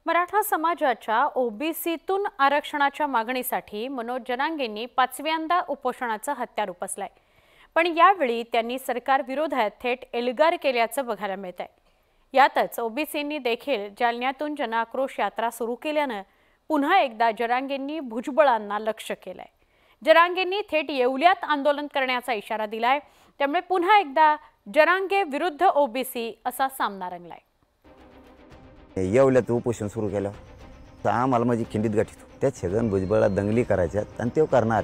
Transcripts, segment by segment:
मराठा समाजाच्या ओबीसीतून आरक्षणाच्या मागणीसाठी मनोज जरांगेंनी पाचव्यांदा उपोषणाचं हत्यार उपसलंय। पण यावेळी त्यांनी सरकार विरोधात थेट एल्गार केल्याचं बघायला मिळतंय। यातच ओबीसींनी देखील जालन्यातून जनआक्रोश यात्रा सुरू केल्यानं पुन्हा एकदा जरांगेंनी भुजबळांना लक्ष्य केलंय। जरांगेंनी थेट येवल्यात आंदोलन करण्याचा इशारा दिलाय। त्यामुळे पुन्हा एकदा जरांगे विरुद्ध ओबीसी असा सामना रंगलाय। येवल्यात उपोषण सुरू केलं तर आम्हाला माझी खिंडीत गाठीत त्या छगन भुजबळला दंगली करायच्यात आणि ते करणार।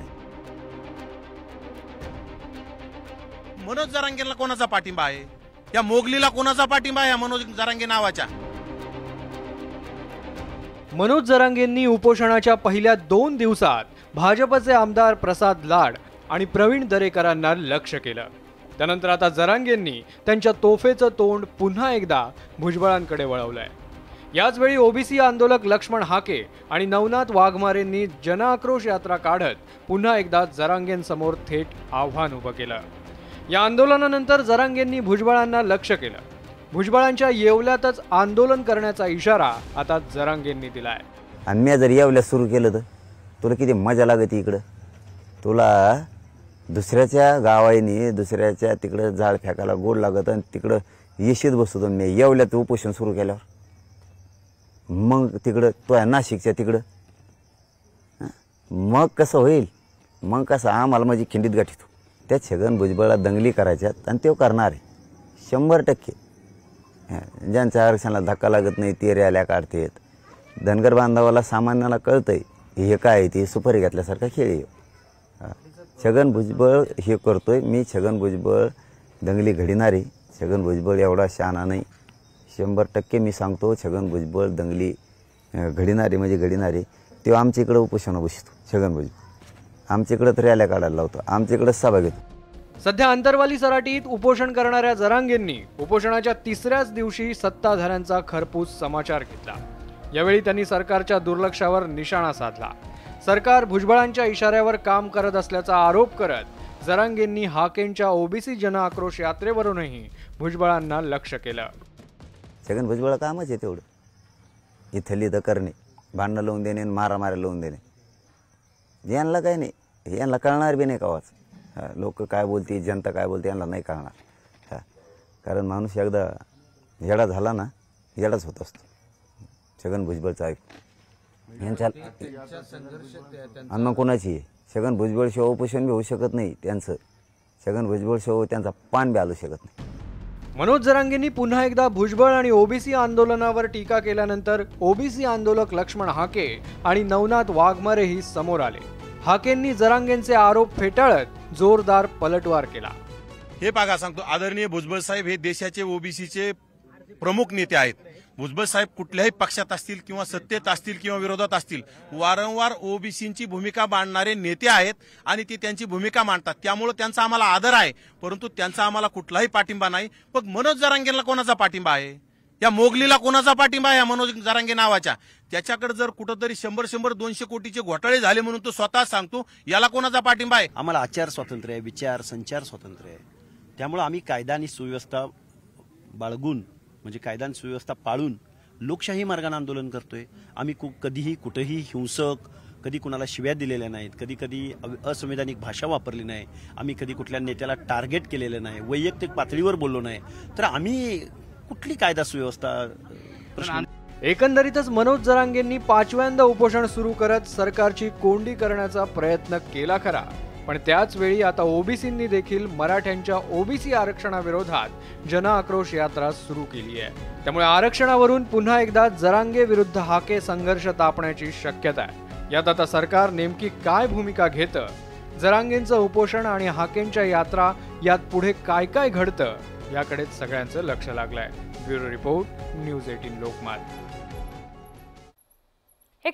मनोज जरांगेला कोणाचा पाठिंबा आहे? या मोगलीला कोणाचा पाठिंबा आहे? मनोज जरांगे नावाच्या मनोज जरांगेंनी उपोषणाच्या पहिल्या 2 दिवसात भाजपचे आमदार प्रसाद लाड आणि प्रवीण दरेकरांना लक्ष्य केलं। त्यानंतर आता जरांगेंनी त्यांच्या तोफेचं तोंड पुन्हा एकदा भुजबळांकडे वळवलंय। याच वेळी ओबीसी आंदोलक लक्ष्मण हाके आणि नवनाथ वाघमारेंनी जनआक्रोश यात्रा काढत पुन्हा एकदा जरांगेंसमोर थेट आव्हान उभं केलं। या आंदोलनानंतर जरांगेंनी भुजबळांना लक्ष्य केलं। भुजबळांच्या येवल्यातच आंदोलन करण्याचा इशारा आता जरांगेंनी दिलाय। आणि मी जर येवल्यात सुरू केलं तर तुला किती मजा लागते इकडं? तुला दुसऱ्याच्या गावाईनी दुसऱ्याच्या तिकडं झाड फेकायला गोड लागत आणि तिकडं येशीत बसतो मी येवल्यात उपोषण सुरू केल्यावर। मग तिकडं तो आहे नाशिकच्या तिकडं मग कसं होईल? मग कसं आम्हाला माझी खिंडीत गाठीतो त्या छगन भुजबळला दंगली करायच्यात आणि ते करणार आहे 100%। ज्यांच्या आरक्षणाला धक्का लागत नाही ते रॅल्या काढतात। धनगर बांधवाला सामान्याला कळतंय हे काय ते सुपारी घातल्यासारखा खेळ आहे। छगन भुजबळ हे करतोय। मी छगन भुजबळ दंगली घडणारी छगन भुजबळ एवढा शहाणा नाही। 100% मी सांगतो छगन भुजबळ दंगली घडणारी म्हणजे घडणारी। तेव्हा आमच्या इकडे उपोषण बसतो छगन भुजबळ आमच्या इकडे तर रॅल्या काढायला लावतो आमच्या इकडे सभा घेतो। सध्या अंतरवाली सराटीत उपोषण करणाऱ्या जरांगेंनी उपोषणाच्या 3ऱ्याच दिवशी सत्ताधाऱ्यांचा खरपूस समाचार घेतला। यावेळी त्यांनी सरकारच्या दुर्लक्षावर निशाणा साधला। सरकार भुजबळांच्या इशाऱ्यावर काम करत असल्याचा आरोप करत जरांगेंनी हाकेंच्या ओबीसी जनआक्रोश यात्रेवरूनही भुजबळांना लक्ष्य केलं। छगन भुजबळ कामच आहे तेवढं इथली तर करणे, भांडणं लावून देणे, मारामाऱ्या लावून देणे। यांना काही नाही, यांना कळणार बी नाही कावाच। लोक काय बोलते जनता काय बोलते यांना नाही कळणार। कारण माणूस एकदा येडा झाला ना येडाच होत असतो। छगन भुजबळचा यांच्या अन्न कोणाची आहे? छगन भुजबळ शिवाय उपोषण बी होऊ शकत नाही त्यांचं। छगन भुजबळ शिवाय त्यांचा पान बी आलू शकत नाही। मनोज जरांगेंनी पुन्हा एकदा भुजबळ आणि ओबीसी आंदोलनावर टीका केल्यानंतर ओबीसी आंदोलक लक्ष्मण हाके आणि नवनाथ वाघमारेही समोर आले। हाकेंनी जरांगेंचे आरोप फेटाळत जोरदार पलटवार केला। हे बघा सांगतो, आदरणीय भुजबळ साहेब हे देशाचे ओबीसीचे प्रमुख नेते आहेत। भुजबळ साहेब कुठल्याही पक्षात असतील किंवा सत्तेत असतील किंवा विरोधात असतील वारंवार ओबीसींची भूमिका मांडणारे नेते आहेत आणि ते त्यांची भूमिका मांडतात। त्यामुळे त्यांचा आम्हाला आदर आहे, परंतु त्यांचा आम्हाला कुठलाही पाठिंबा नाही। पण मनोज जरांगेला कोणाचा पाठिंबा आहे? या मोगलीला कोणाचा पाठिंबा आहे? मनोज जरांगे नावाच्या त्याच्याकडे जर कुठंतरी 100-200 कोटीचे घोटाळे झाले म्हणून तो स्वतः सांगतो, याला कोणाचा पाठिंबा आहे? आम्हाला आचार स्वातंत्र्य आहे, विचार संचार स्वातंत्र्य आहे। त्यामुळे आम्ही कायदा आणि सुव्यवस्था बाळगून म्हणजे कायदा आणि सुव्यवस्था पाळून लोकशाही मार्गाने आंदोलन करतोय। आम्ही कधीही कुठेही हिंसक कधी कुणाला शिव्या दिलेल्या नाहीत, कधी असंवैधानिक भाषा वापरली नाही, आम्ही कधी कुठल्या नेत्याला टार्गेट केलेलं नाही, वैयक्तिक पातळीवर बोललो नाही। तर आम्ही कुठली कायदा सुव्यवस्था एकंदरीतच मनोज जरांगेंनी 5व्यांदा उपोषण सुरू करत सरकारची कोंडी करण्याचा प्रयत्न केला खरा, पण त्याच वेळी आता ओबीसींनी देखील मराठ्यांच्या ओबीसी आरक्षणाविरोधात जनआक्रोश यात्रा सुरू केली आहे। त्यामुळे आरक्षणावरून पुन्हा एकदा जरांगे विरुद्ध हाके संघर्ष तापण्याची शक्यता आहे। यात आता सरकार नेमकी काय भूमिका घेतं, जरांगेंचं उपोषण आणि हाकेंच्या यात्रा यात पुढे काय काय घडतं याकडे सगळ्यांचं लक्ष लागलंय। Bureau report, news 18 Lokmat.